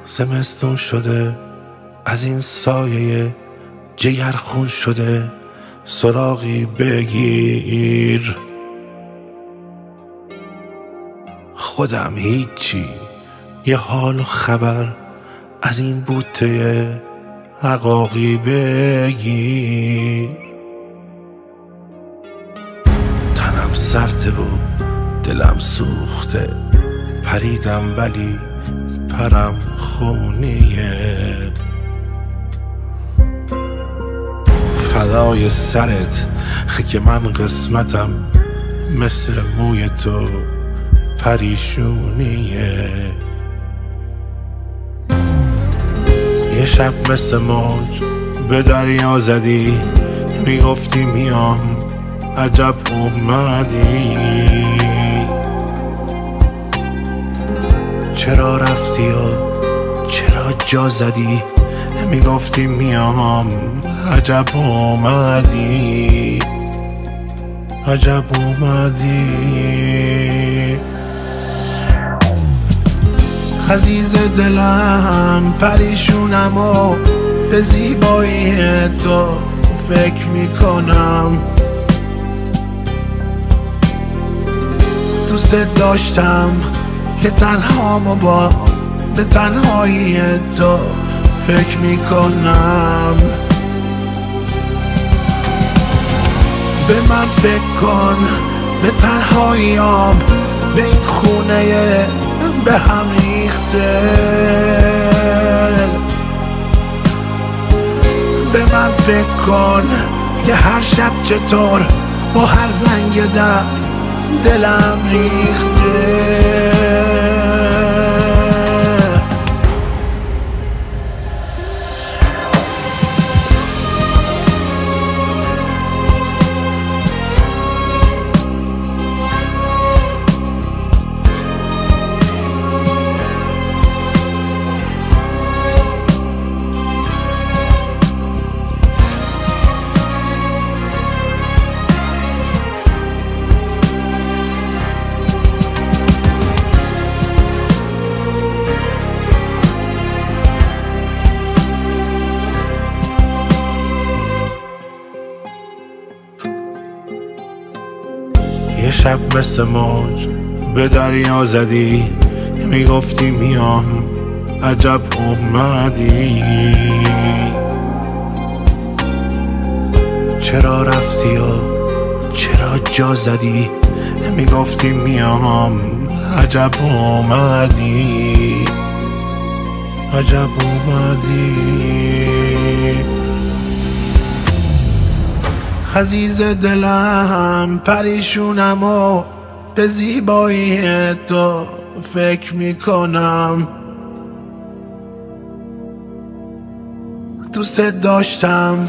زمستون شده، از این سایه جگرخون شده، سراغی بگیر. خودم هیچی، یه حال و خبر از این بوته عقاقی بگیر. تنم سرده و دلم سوخته، پریدم ولی پرم خونیه. فدای سرت که من قسمتم مثل موی تو پریشونیه. یه شب مثل موج به دریا زدی، میگفتی میام عجب اومدی. چرا رفتی و چرا جا زدی، میگفتی میام عجب اومدی. عجب اومدی. عزیز دلم پریشونم و به زیبایی تو فکر میکنم. دوست داشتم که تنهام و باز به تنهایی تو فکر میکنم. به من فکر کن، به تنهاییام، به این خونه به هم ریخته. به من فکر کن که هر شب چطور با هر زنگ در دلم ریخته. یه شب مثل موج به دریا زدی، میگفتی میام عجب اومدی. چرا رفتی و چرا جا زدی، میگفتی میام عجب اومدی. عجب اومدی. عزیز دلم پریشونم و به زیبایی تو فکر میکنم. دوست داشتم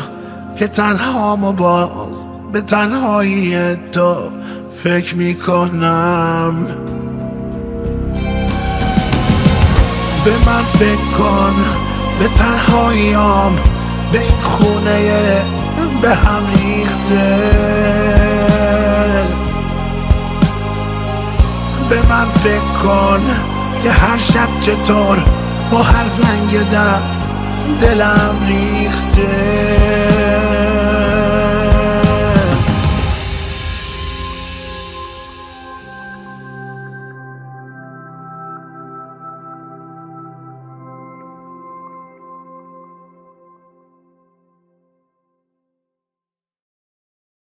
که تنهام و باز به تنهایی تو فکر میکنم. به من فکر کن، به تنهاییام، به این خونه به هم ریخته. به من فکر کن که هر شب چطور با هر زنگ در دلم ریخته.